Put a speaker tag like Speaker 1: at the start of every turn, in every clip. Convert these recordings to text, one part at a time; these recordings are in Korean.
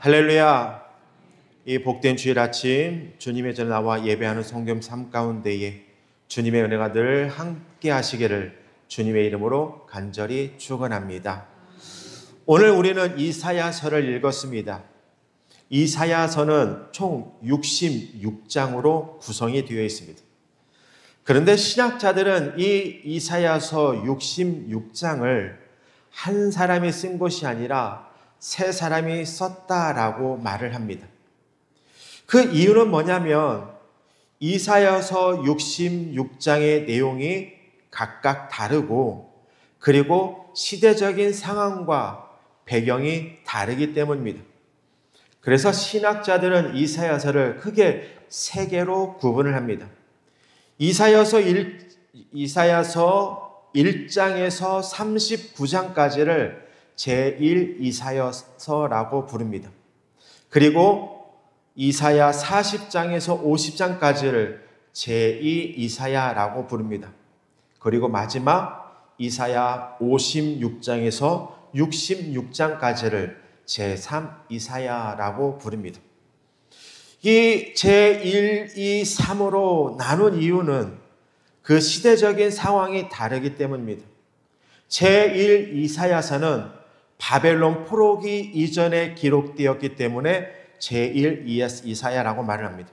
Speaker 1: 할렐루야. 이 복된 주일 아침 주님의 전에 나와 예배하는 성경 삶 가운데에 주님의 은혜가 늘 함께 하시기를 주님의 이름으로 간절히 축원합니다. 오늘 우리는 이사야서를 읽었습니다. 이사야서는 총 66장으로 구성이 되어 있습니다. 그런데 신학자들은 이 이사야서 66장을 한 사람이 쓴 것이 아니라 세 사람이 썼다라고 말을 합니다. 그 이유는 뭐냐면 이사야서 66장의 내용이 각각 다르고 그리고 시대적인 상황과 배경이 다르기 때문입니다. 그래서 신학자들은 이사야서를 크게 세 개로 구분을 합니다. 이사야서 1장에서 39장까지를 제1이사야서라고 부릅니다. 그리고 이사야 40장에서 50장까지를 제2이사야라고 부릅니다. 그리고 마지막 이사야 56장에서 66장까지를 제3이사야라고 부릅니다. 이 제1, 2, 3으로 나눈 이유는 그 시대적인 상황이 다르기 때문입니다. 제1이사야서는 바벨론 포로기 이전에 기록되었기 때문에 제1이사야라고 말을 합니다.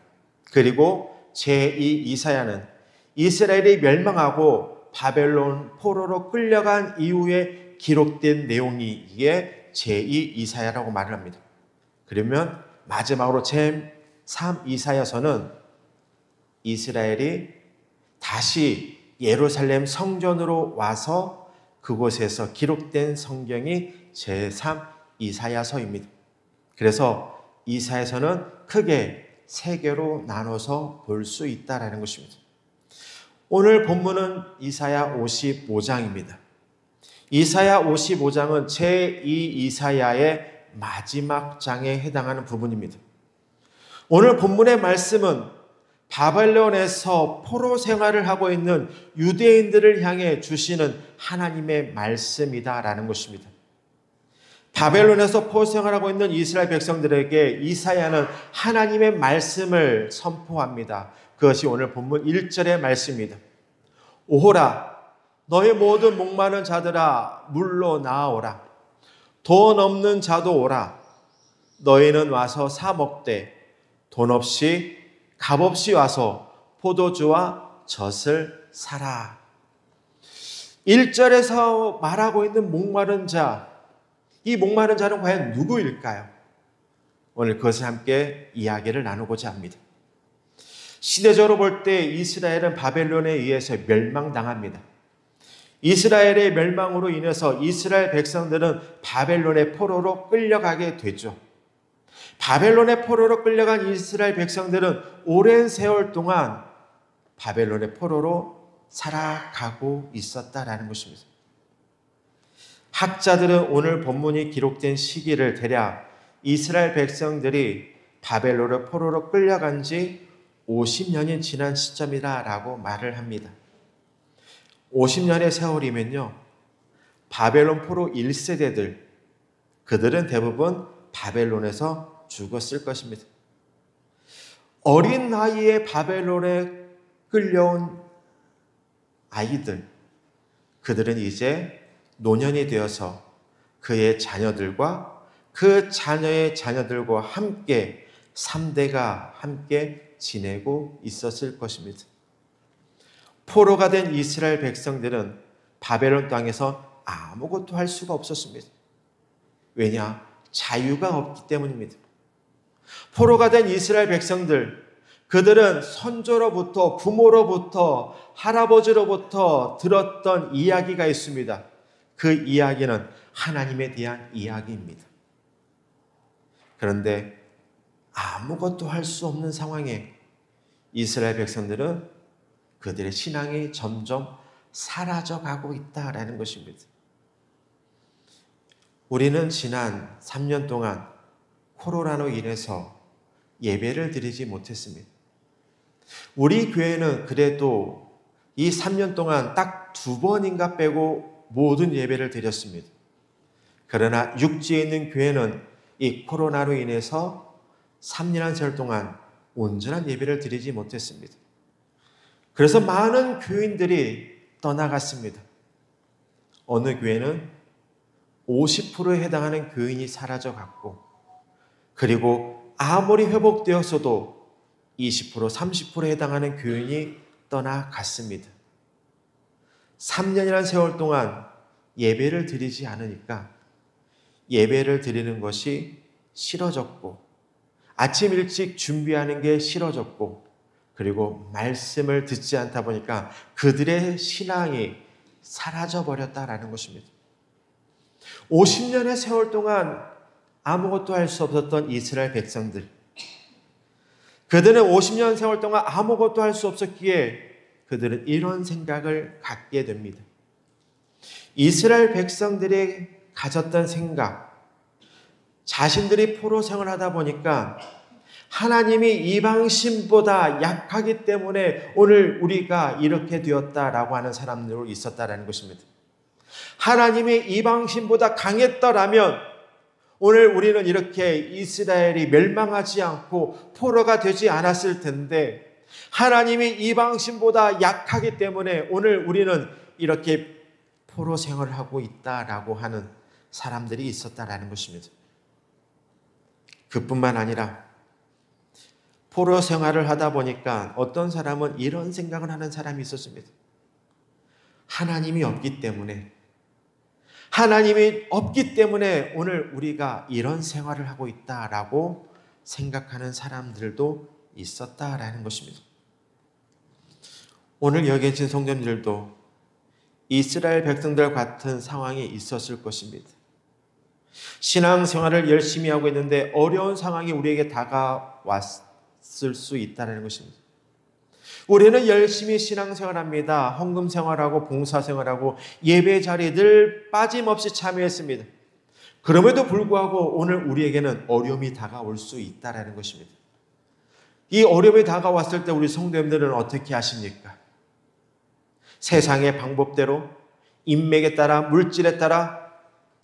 Speaker 1: 그리고 제2이사야는 이스라엘이 멸망하고 바벨론 포로로 끌려간 이후에 기록된 내용이기에 제2이사야라고 말을 합니다. 그러면 마지막으로 제3이사야서는 이스라엘이 다시 예루살렘 성전으로 와서 그곳에서 기록된 성경이 제3이사야서입니다. 그래서 이사야서는 크게 세 개로 나눠서 볼 수 있다는 것입니다. 오늘 본문은 이사야 55장입니다. 이사야 55장은 제2이사야의 마지막 장에 해당하는 부분입니다. 오늘 본문의 말씀은 바벨론에서 포로 생활을 하고 있는 유대인들을 향해 주시는 하나님의 말씀이다라는 것입니다. 바벨론에서 포로 생활하고 있는 이스라엘 백성들에게 이사야는 하나님의 말씀을 선포합니다. 그것이 오늘 본문 1절의 말씀입니다. 오호라 너희 모든 목마른 자들아 물로 나아오라. 돈 없는 자도 오라. 너희는 와서 사 먹되 돈 없이 값없이 와서 포도주와 젖을 사라. 1절에서 말하고 있는 목마른 자, 이 목마른 자는 과연 누구일까요? 오늘 그것을 함께 이야기를 나누고자 합니다. 시대적으로 볼 때 이스라엘은 바벨론에 의해서 멸망당합니다. 이스라엘의 멸망으로 인해서 이스라엘 백성들은 바벨론의 포로로 끌려가게 되죠. 바벨론의 포로로 끌려간 이스라엘 백성들은 오랜 세월 동안 바벨론의 포로로 살아가고 있었다라는 것입니다. 학자들은 오늘 본문이 기록된 시기를 대략 이스라엘 백성들이 바벨론의 포로로 끌려간 지 50년이 지난 시점이다라고 말을 합니다. 50년의 세월이면요, 바벨론 포로 1세대들, 그들은 대부분 바벨론에서 죽었을 것입니다. 어린 나이에 바벨론에 끌려온 아이들, 그들은 이제 노년이 되어서 그의 자녀들과 그 자녀의 자녀들과 함께 3대가 함께 지내고 있었을 것입니다. 포로가 된 이스라엘 백성들은 바벨론 땅에서 아무것도 할 수가 없었습니다. 왜냐? 자유가 없기 때문입니다. 포로가 된 이스라엘 백성들, 그들은 선조로부터, 부모로부터, 할아버지로부터 들었던 이야기가 있습니다. 그 이야기는 하나님에 대한 이야기입니다. 그런데 아무것도 할 수 없는 상황에 이스라엘 백성들은 그들의 신앙이 점점 사라져가고 있다라는 것입니다. 우리는 지난 3년 동안 코로나로 인해서 예배를 드리지 못했습니다. 우리 교회는 그래도 이 3년 동안 딱 2번인가 빼고 모든 예배를 드렸습니다. 그러나 육지에 있는 교회는 이 코로나로 인해서 3년한 세월 동안 온전한 예배를 드리지 못했습니다. 그래서 많은 교인들이 떠나갔습니다. 어느 교회는 50%에 해당하는 교인이 사라져갔고, 그리고 아무리 회복되었어도 20%, 30%에 해당하는 교인이 떠나갔습니다. 3년이라는 세월 동안 예배를 드리지 않으니까 예배를 드리는 것이 싫어졌고, 아침 일찍 준비하는 게 싫어졌고, 그리고 말씀을 듣지 않다 보니까 그들의 신앙이 사라져버렸다라는 것입니다. 50년의 세월 동안 아무것도 할 수 없었던 이스라엘 백성들, 그들은 50년 세월 동안 아무것도 할 수 없었기에 그들은 이런 생각을 갖게 됩니다. 이스라엘 백성들이 가졌던 생각, 자신들이 포로 생활하다 보니까 하나님이 이방신보다 약하기 때문에 오늘 우리가 이렇게 되었다라고 하는 사람들이 있었다라는 것입니다. 하나님이 이방신보다 강했더라면 오늘 우리는 이렇게 이스라엘이 멸망하지 않고 포로가 되지 않았을 텐데, 하나님이 이방신보다 약하기 때문에 오늘 우리는 이렇게 포로 생활을 하고 있다라고 하는 사람들이 있었다라는 것입니다. 그뿐만 아니라 포로 생활을 하다 보니까 어떤 사람은 이런 생각을 하는 사람이 있었습니다. 하나님이 없기 때문에 오늘 우리가 이런 생활을 하고 있다라고 생각하는 사람들도 있었다라는 것입니다. 오늘 여기 계신 성도님들도 이스라엘 백성들 같은 상황이 있었을 것입니다. 신앙생활을 열심히 하고 있는데 어려운 상황이 우리에게 다가왔을 수 있다는 것입니다. 우리는 열심히 신앙생활합니다. 헌금생활하고 봉사생활하고 예배 자리에 늘 빠짐없이 참여했습니다. 그럼에도 불구하고 오늘 우리에게는 어려움이 다가올 수 있다는 것입니다. 이 어려움이 다가왔을 때 우리 성도님들은 어떻게 하십니까? 세상의 방법대로, 인맥에 따라, 물질에 따라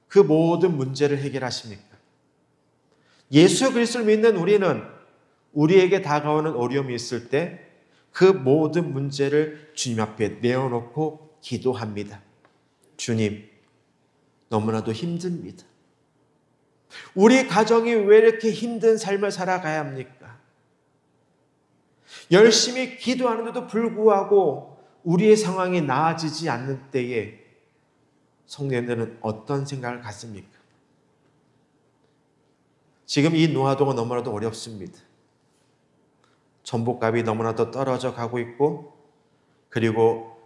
Speaker 1: 그 모든 문제를 해결하십니까? 예수 그리스도를 믿는 우리는 우리에게 다가오는 어려움이 있을 때 그 모든 문제를 주님 앞에 내어놓고 기도합니다. 주님, 너무나도 힘듭니다. 우리 가정이 왜 이렇게 힘든 삶을 살아가야 합니까? 열심히 기도하는데도 불구하고 우리의 상황이 나아지지 않는 때에 성도님들은 어떤 생각을 갖습니까? 지금 이 노화도가 너무나도 어렵습니다. 전복값이 너무나도 떨어져 가고 있고, 그리고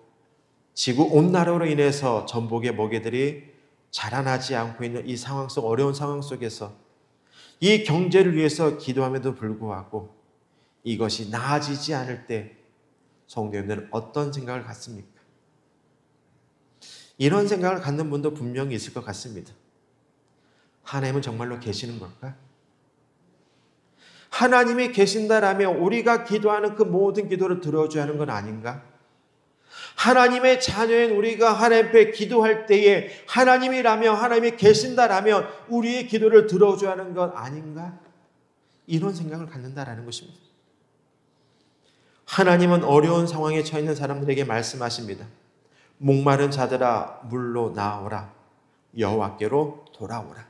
Speaker 1: 지구 온난화로 인해서 전복의 먹이들이 자라나지 않고 있는 이 상황 속, 어려운 상황 속에서 이 경제를 위해서 기도함에도 불구하고 이것이 나아지지 않을 때 성도님들은 어떤 생각을 갖습니까? 이런 생각을 갖는 분도 분명히 있을 것 같습니다. 하나님은 정말로 계시는 걸까? 하나님이 계신다라면 우리가 기도하는 그 모든 기도를 들어줘야 하는 건 아닌가? 하나님의 자녀인 우리가 하나님 앞에 기도할 때에 하나님이라면, 하나님이 계신다라면 우리의 기도를 들어줘야 하는 건 아닌가? 이런 생각을 갖는다라는 것입니다. 하나님은 어려운 상황에 처해 있는 사람들에게 말씀하십니다. 목마른 자들아 물로 나오라, 여호와께로 돌아오라.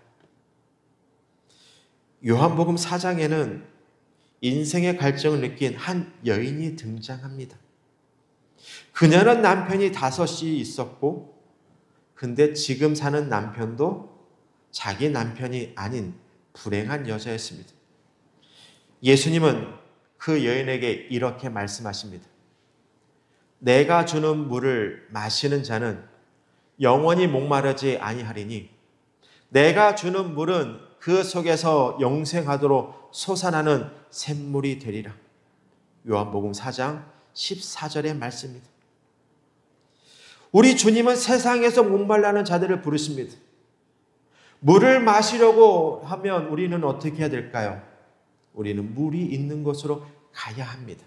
Speaker 1: 요한복음 4장에는 인생의 갈증을 느낀 한 여인이 등장합니다. 그녀는 남편이 5이 있었고, 근데 지금 사는 남편도 자기 남편이 아닌 불행한 여자였습니다. 예수님은 그 여인에게 이렇게 말씀하십니다. 내가 주는 물을 마시는 자는 영원히 목마르지 아니하리니 내가 주는 물은 그 속에서 영생하도록 솟아나는 샘물이 되리라. 요한복음 4장 14절의 말씀입니다. 우리 주님은 세상에서 목말라는 자들을 부르십니다. 물을 마시려고 하면 우리는 어떻게 해야 될까요? 우리는 물이 있는 곳으로 가야 합니다.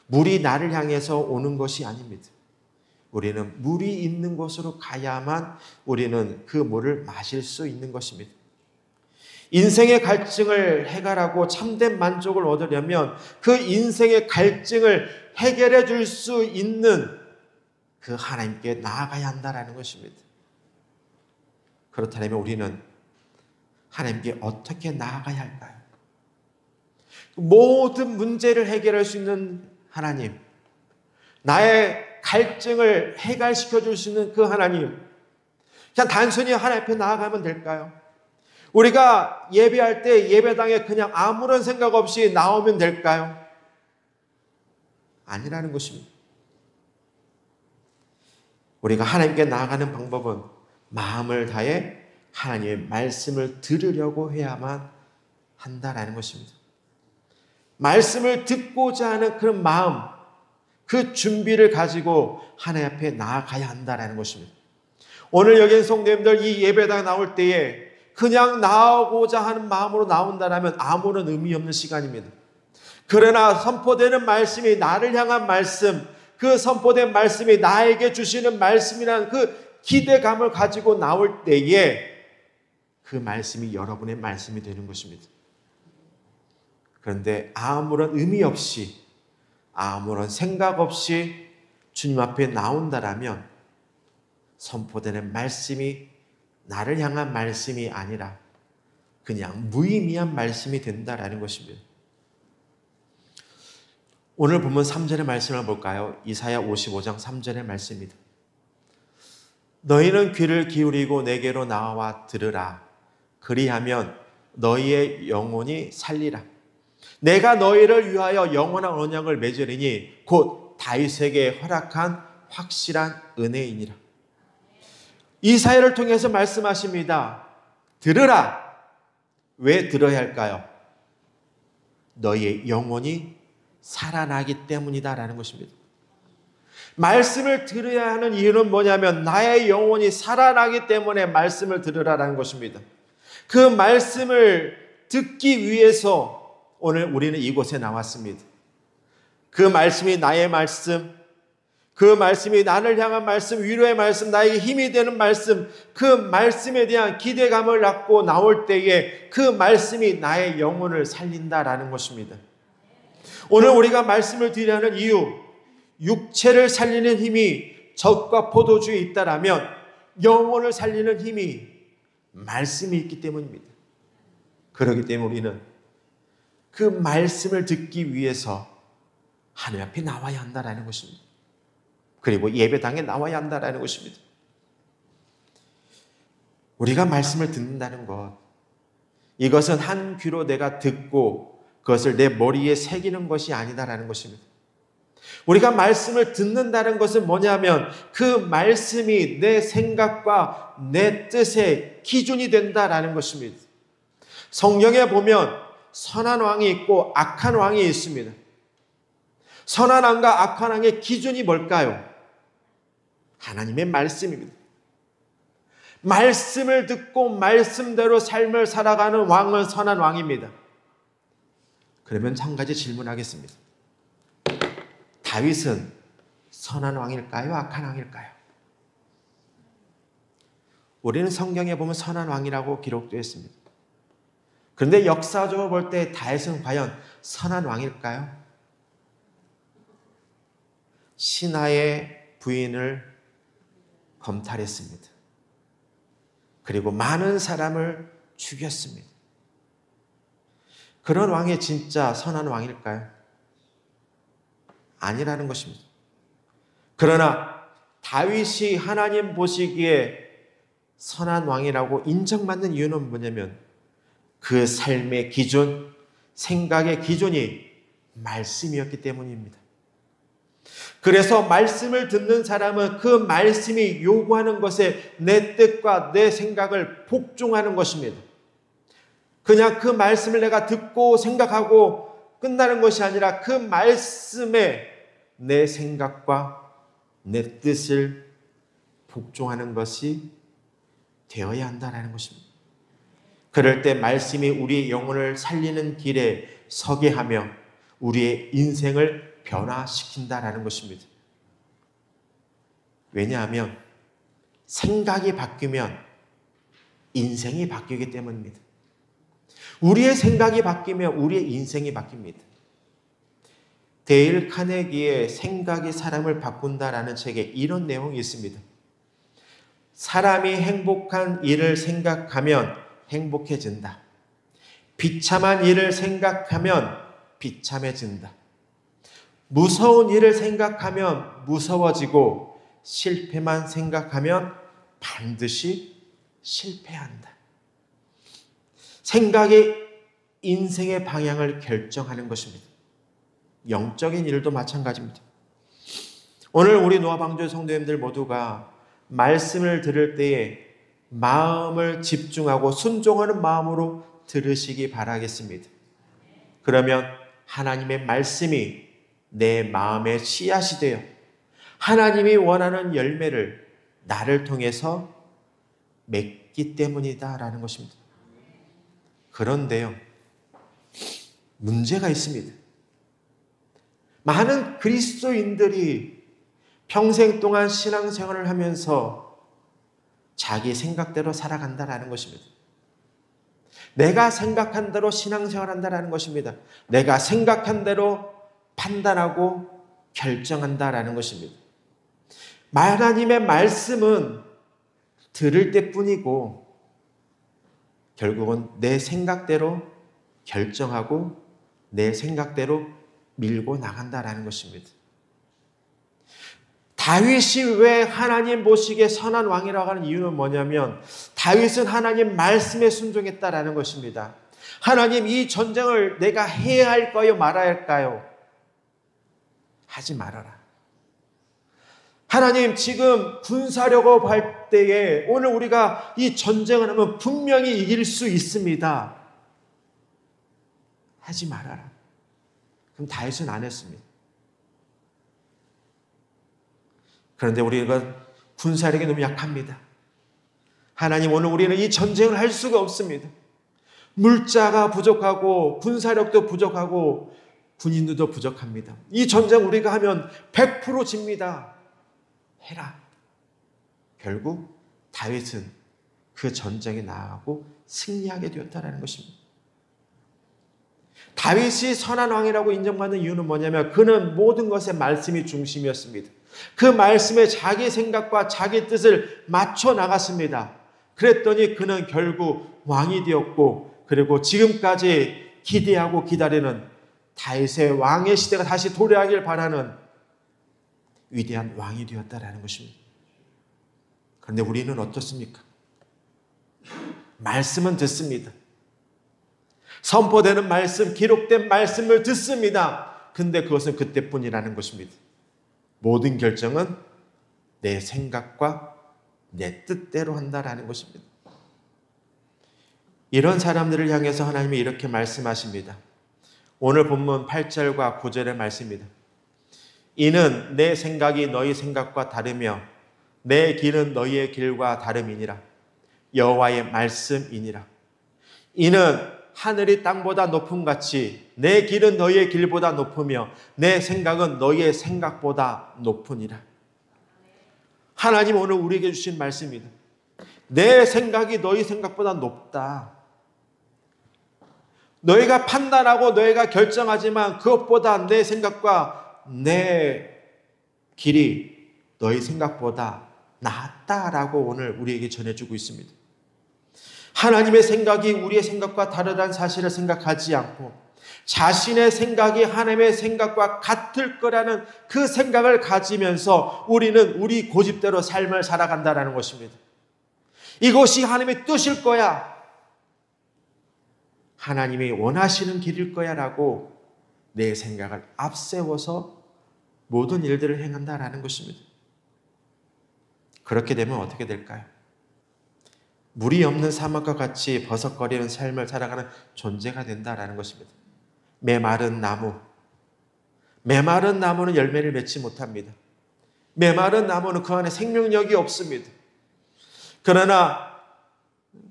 Speaker 1: 물이 나를 향해서 오는 것이 아닙니다. 우리는 물이 있는 곳으로 가야만 우리는 그 물을 마실 수 있는 것입니다. 인생의 갈증을 해결하고 참된 만족을 얻으려면 그 인생의 갈증을 해결해 줄 수 있는 그 하나님께 나아가야 한다는 것입니다. 그렇다면 우리는 하나님께 어떻게 나아가야 할까요? 모든 문제를 해결할 수 있는 하나님, 나의 갈증을 해결시켜 줄 수 있는 그 하나님, 그냥 단순히 하나님 앞에 나아가면 될까요? 우리가 예배할 때 예배당에 그냥 아무런 생각 없이 나오면 될까요? 아니라는 것입니다. 우리가 하나님께 나아가는 방법은 마음을 다해 하나님의 말씀을 들으려고 해야만 한다라는 것입니다. 말씀을 듣고자 하는 그런 마음, 그 준비를 가지고 하나님 앞에 나아가야 한다라는 것입니다. 오늘 여기 있는 성도님들 이 예배당에 나올 때에 그냥 나오고자 하는 마음으로 나온다라면 아무런 의미 없는 시간입니다. 그러나 선포되는 말씀이 나를 향한 말씀, 그 선포된 말씀이 나에게 주시는 말씀이라는 그 기대감을 가지고 나올 때에 그 말씀이 여러분의 말씀이 되는 것입니다. 그런데 아무런 의미 없이, 아무런 생각 없이 주님 앞에 나온다라면 선포되는 말씀이 나를 향한 말씀이 아니라 그냥 무의미한 말씀이 된다라는 것입니다. 오늘 본문 3절의 말씀을 볼까요? 이사야 55장 3절의 말씀입니다. 너희는 귀를 기울이고 내게로 나와 들으라. 그리하면 너희의 영혼이 살리라. 내가 너희를 위하여 영원한 언약을 맺으리니 곧 다윗에게 허락한 확실한 은혜이니라. 이사야를 통해서 말씀하십니다. 들으라. 왜 들어야 할까요? 너희의 영혼이 살아나기 때문이다라는 것입니다. 말씀을 들어야 하는 이유는 뭐냐면 나의 영혼이 살아나기 때문에 말씀을 들으라라는 것입니다. 그 말씀을 듣기 위해서 오늘 우리는 이곳에 나왔습니다. 그 말씀이 나의 말씀, 그 말씀이 나를 향한 말씀, 위로의 말씀, 나에게 힘이 되는 말씀, 그 말씀에 대한 기대감을 갖고 나올 때에 그 말씀이 나의 영혼을 살린다라는 것입니다. 오늘 우리가 말씀을 드려야 하는 이유, 육체를 살리는 힘이 젖과 포도주에 있다라면 영혼을 살리는 힘이 말씀이 있기 때문입니다. 그렇기 때문에 우리는 그 말씀을 듣기 위해서 하나님 앞에 나와야 한다라는 것입니다. 그리고 예배당에 나와야 한다라는 것입니다. 우리가 말씀을 듣는다는 것, 이것은 한 귀로 내가 듣고 그것을 내 머리에 새기는 것이 아니다라는 것입니다. 우리가 말씀을 듣는다는 것은 뭐냐면 그 말씀이 내 생각과 내 뜻의 기준이 된다라는 것입니다. 성경에 보면 선한 왕이 있고 악한 왕이 있습니다. 선한 왕과 악한 왕의 기준이 뭘까요? 하나님의 말씀입니다. 말씀을 듣고 말씀대로 삶을 살아가는 왕은 선한 왕입니다. 그러면 한 가지 질문하겠습니다. 다윗은 선한 왕일까요? 악한 왕일까요? 우리는 성경에 보면 선한 왕이라고 기록되어 있습니다. 그런데 역사적으로 볼 때 다윗은 과연 선한 왕일까요? 신하의 부인을 검탈했습니다. 그리고 많은 사람을 죽였습니다. 그런 왕이 진짜 선한 왕일까요? 아니라는 것입니다. 그러나 다윗이 하나님 보시기에 선한 왕이라고 인정받는 이유는 뭐냐면 그 삶의 기준, 생각의 기준이 말씀이었기 때문입니다. 그래서 말씀을 듣는 사람은 그 말씀이 요구하는 것에 내 뜻과 내 생각을 복종하는 것입니다. 그냥 그 말씀을 내가 듣고 생각하고 끝나는 것이 아니라 그 말씀에 내 생각과 내 뜻을 복종하는 것이 되어야 한다는 것입니다. 그럴 때 말씀이 우리의 영혼을 살리는 길에 서게 하며 우리의 인생을 변화시킨다라는 것입니다. 왜냐하면 생각이 바뀌면 인생이 바뀌기 때문입니다. 우리의 생각이 바뀌면 우리의 인생이 바뀝니다. 데일 카네기의 생각이 사람을 바꾼다라는 책에 이런 내용이 있습니다. 사람이 행복한 일을 생각하면 행복해진다. 비참한 일을 생각하면 비참해진다. 무서운 일을 생각하면 무서워지고 실패만 생각하면 반드시 실패한다. 생각이 인생의 방향을 결정하는 것입니다. 영적인 일도 마찬가지입니다. 오늘 우리 노아방주 성도님들 모두가 말씀을 들을 때에 마음을 집중하고 순종하는 마음으로 들으시기 바라겠습니다. 그러면 하나님의 말씀이 내 마음의 씨앗이 되어 하나님이 원하는 열매를 나를 통해서 맺기 때문이다라는 것입니다. 그런데요, 문제가 있습니다. 많은 그리스도인들이 평생 동안 신앙생활을 하면서 자기 생각대로 살아간다라는 것입니다. 내가 생각한 대로 신앙생활한다라는 것입니다. 내가 생각한 대로 판단하고 결정한다라는 것입니다. 하나님의 말씀은 들을 때뿐이고 결국은 내 생각대로 결정하고 내 생각대로 밀고 나간다라는 것입니다. 다윗이 왜 하나님 보시기에 선한 왕이라고 하는 이유는 뭐냐면 다윗은 하나님 말씀에 순종했다라는 것입니다. 하나님, 이 전쟁을 내가 해야 할까요? 말아야 할까요? 하지 말아라. 하나님, 지금 군사력업 할 때에 오늘 우리가 이 전쟁을 하면 분명히 이길 수 있습니다. 하지 말아라. 그럼 다윗은 안 했습니다. 그런데 우리가 군사력이 너무 약합니다. 하나님, 오늘 우리는 이 전쟁을 할 수가 없습니다. 물자가 부족하고 군사력도 부족하고 군인들도 부족합니다. 이 전쟁 우리가 하면 100% 집니다. 해라. 결국 다윗은 그 전쟁에 나아가고 승리하게 되었다는 것입니다. 다윗이 선한 왕이라고 인정받는 이유는 뭐냐면 그는 모든 것에 말씀이 중심이었습니다. 그 말씀에 자기 생각과 자기 뜻을 맞춰 나갔습니다. 그랬더니 그는 결국 왕이 되었고, 그리고 지금까지 기대하고 기다리는 다윗의 왕의 시대가 다시 도래하길 바라는 위대한 왕이 되었다라는 것입니다. 그런데 우리는 어떻습니까? 말씀은 듣습니다. 선포되는 말씀, 기록된 말씀을 듣습니다. 근데 그것은 그때뿐이라는 것입니다. 모든 결정은 내 생각과 내 뜻대로 한다라는 것입니다. 이런 사람들을 향해서 하나님이 이렇게 말씀하십니다. 오늘 본문 8절과 9절의 말씀입니다. 이는 내 생각이 너희 생각과 다르며 내 길은 너희의 길과 다름이니라. 여호와의 말씀이니라. 이는 하늘이 땅보다 높음 같이 내 길은 너희의 길보다 높으며 내 생각은 너희의 생각보다 높으니라. 하나님 오늘 우리에게 주신 말씀입니다. 내 생각이 너희 생각보다 높다. 너희가 판단하고 너희가 결정하지만 그것보다 내 생각과 내 길이 너희 생각보다 낫다라고 오늘 우리에게 전해주고 있습니다. 하나님의 생각이 우리의 생각과 다르다는 사실을 생각하지 않고 자신의 생각이 하나님의 생각과 같을 거라는 그 생각을 가지면서 우리는 우리 고집대로 삶을 살아간다는 것입니다. 이것이 하나님의 뜻일 거야. 하나님이 원하시는 길일 거야 라고 내 생각을 앞세워서 모든 일들을 행한다는 것입니다. 그렇게 되면 어떻게 될까요? 물이 없는 사막과 같이 버석거리는 삶을 살아가는 존재가 된다는 것입니다. 메마른 나무는 열매를 맺지 못합니다. 메마른 나무는 그 안에 생명력이 없습니다. 그러나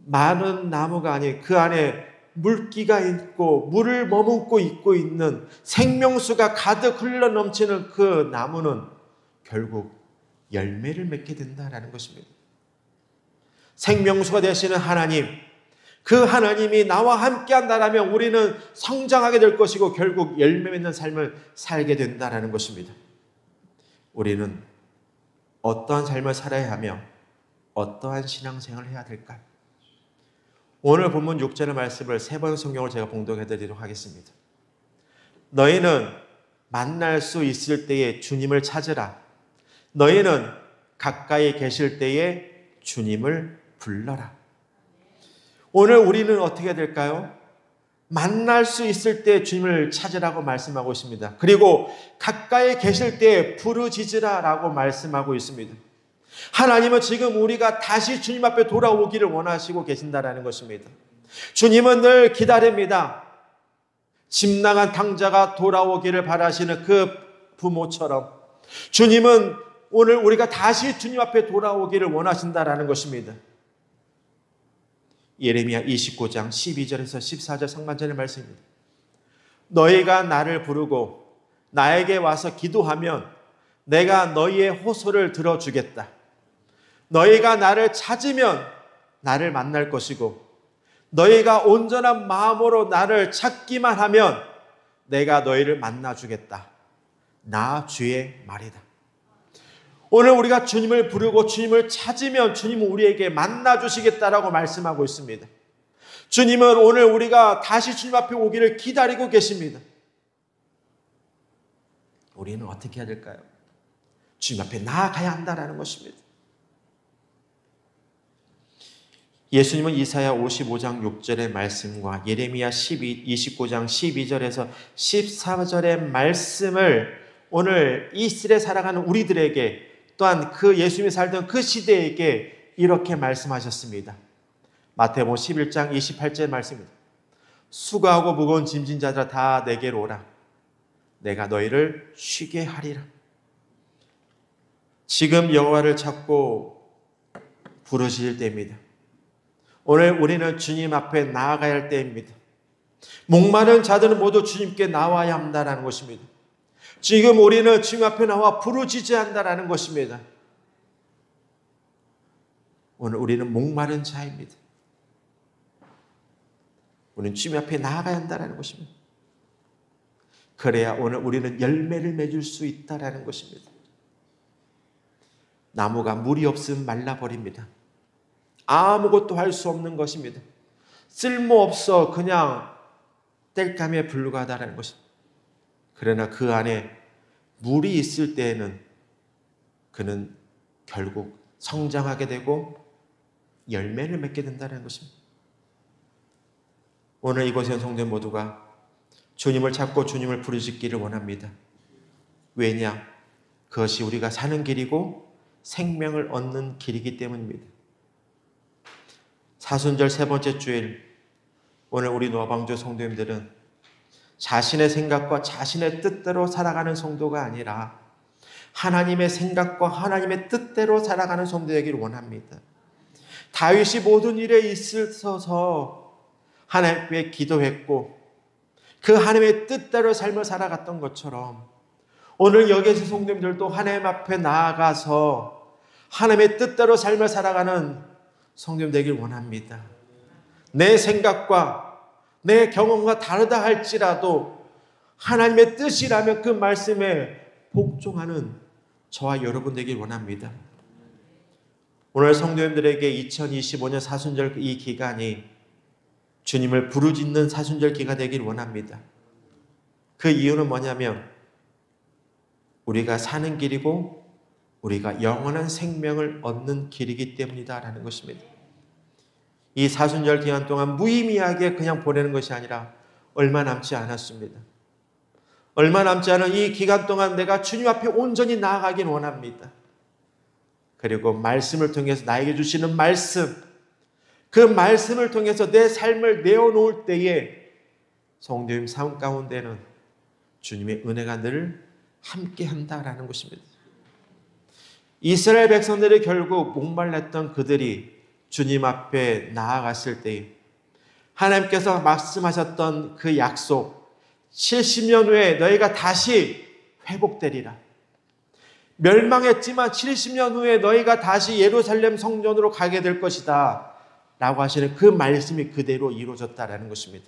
Speaker 1: 마른 나무가 아닌 그 안에 물기가 있고 물을 머금고 있고 있는 생명수가 가득 흘러넘치는 그 나무는 결국 열매를 맺게 된다는 것입니다. 생명수가 되시는 하나님, 그 하나님이 나와 함께 한다라면 우리는 성장하게 될 것이고 결국 열매 맺는 삶을 살게 된다라는 것입니다. 우리는 어떠한 삶을 살아야 하며 어떠한 신앙생활을 해야 될까요? 오늘 본문 6절의 말씀을 3번 성경을 제가 봉독해 드리도록 하겠습니다. 너희는 만날 수 있을 때에 주님을 찾으라. 너희는 가까이 계실 때에 주님을 불러라. 오늘 우리는 어떻게 해야 될까요? 만날 수 있을 때 주님을 찾으라고 말씀하고 있습니다. 그리고 가까이 계실 때 부르짖으라라고 말씀하고 있습니다. 하나님은 지금 우리가 다시 주님 앞에 돌아오기를 원하시고 계신다라는 것입니다. 주님은 늘 기다립니다. 집 나간 탕자가 돌아오기를 바라시는 그 부모처럼 주님은 오늘 우리가 다시 주님 앞에 돌아오기를 원하신다라는 것입니다. 예레미야 29장 12절에서 14절 상반절의 말씀입니다. 너희가 나를 부르고 나에게 와서 기도하면 내가 너희의 호소를 들어주겠다. 너희가 나를 찾으면 나를 만날 것이고 너희가 온전한 마음으로 나를 찾기만 하면 내가 너희를 만나주겠다. 나 주의 말이다. 오늘 우리가 주님을 부르고 주님을 찾으면 주님은 우리에게 만나주시겠다라고 말씀하고 있습니다. 주님은 오늘 우리가 다시 주님 앞에 오기를 기다리고 계십니다. 우리는 어떻게 해야 될까요? 주님 앞에 나아가야 한다는 것입니다. 예수님은 이사야 55장 6절의 말씀과 예레미야 29장 12절에서 14절의 말씀을 오늘 이 시대에 살아가는 우리들에게 또한 그 예수님이 살던 그 시대에게 이렇게 말씀하셨습니다. 마태복음 11장 28절 말씀입니다. 수고하고 무거운 짐진 자들아 다 내게로 오라. 내가 너희를 쉬게 하리라. 지금 여호와를 찾고 부르실 때입니다. 오늘 우리는 주님 앞에 나아가야 할 때입니다. 목마른 자들은 모두 주님께 나와야 한다는 것입니다. 지금 우리는 주님 앞에 나와 부르짖어야 한다는 것입니다. 오늘 우리는 목마른 자입니다. 우리는 주님 앞에 나아가야 한다는 것입니다. 그래야 오늘 우리는 열매를 맺을 수 있다는 것입니다. 나무가 물이 없으면 말라버립니다. 아무것도 할 수 없는 것입니다. 쓸모없어 그냥 땔감에 불과하다는 것입니다. 그러나 그 안에 물이 있을 때에는 그는 결국 성장하게 되고 열매를 맺게 된다는 것입니다. 오늘 이곳에 있는 성도들 모두가 주님을 찾고 주님을 부르짖기를 원합니다. 왜냐? 그것이 우리가 사는 길이고 생명을 얻는 길이기 때문입니다. 사순절 세 번째 주일, 오늘 우리 노아방주 성도님들은 자신의 생각과 자신의 뜻대로 살아가는 성도가 아니라 하나님의 생각과 하나님의 뜻대로 살아가는 성도 되기를 원합니다. 다윗이 모든 일에 있어서 하나님께 기도했고 그 하나님의 뜻대로 삶을 살아갔던 것처럼 오늘 여기에서 성도님들도 하나님 앞에 나아가서 하나님의 뜻대로 삶을 살아가는 성도님 되길 원합니다. 내 생각과 내 경험과 다르다 할지라도 하나님의 뜻이라면 그 말씀에 복종하는 저와 여러분 되길 원합니다. 오늘 성도님들에게 2025년 사순절 이 기간이 주님을 부르짖는 사순절 기간 되길 원합니다. 그 이유는 뭐냐면 우리가 사는 길이고 우리가 영원한 생명을 얻는 길이기 때문이다라는 것입니다. 이 사순절 기간 동안 무의미하게 그냥 보내는 것이 아니라 얼마 남지 않았습니다. 얼마 남지 않은 이 기간 동안 내가 주님 앞에 온전히 나아가긴 원합니다. 그리고 말씀을 통해서 나에게 주시는 말씀, 그 말씀을 통해서 내 삶을 내어놓을 때에 성도님 삶 가운데는 주님의 은혜가 늘 함께 한다라는 것입니다. 이스라엘 백성들이 결국 목말랐던 그들이 주님 앞에 나아갔을 때 하나님께서 말씀하셨던 그 약속, 70년 후에 너희가 다시 회복되리라. 멸망했지만 70년 후에 너희가 다시 예루살렘 성전으로 가게 될 것이다. 라고 하시는 그 말씀이 그대로 이루어졌다라는 것입니다.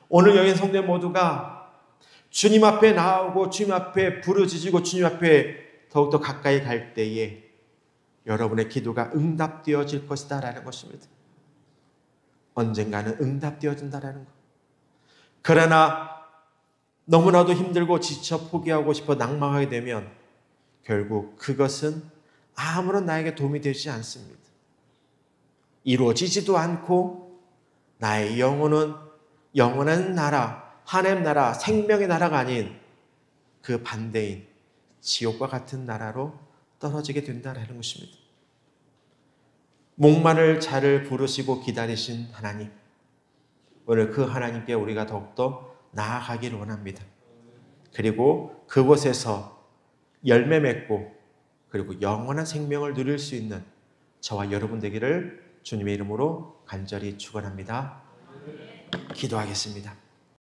Speaker 1: 오늘 여기 성도님 모두가 주님 앞에 나오고 주님 앞에 부르짖고 주님 앞에 더욱더 가까이 갈 때에 여러분의 기도가 응답되어질 것이다 라는 것입니다. 언젠가는 응답되어진다라는 것. 그러나 너무나도 힘들고 지쳐 포기하고 싶어 낙망하게 되면 결국 그것은 아무런 나에게 도움이 되지 않습니다. 이루어지지도 않고 나의 영혼은 영원한 나라, 하나님 나라, 생명의 나라가 아닌 그 반대인 지옥과 같은 나라로 떨어지게 된다는 것입니다. 목마를 자를 부르시고 기다리신 하나님, 오늘 그 하나님께 우리가 더욱더 나아가기를 원합니다. 그리고 그곳에서 열매 맺고 그리고 영원한 생명을 누릴 수 있는 저와 여러분 되기를 주님의 이름으로 간절히 축원합니다. 기도하겠습니다.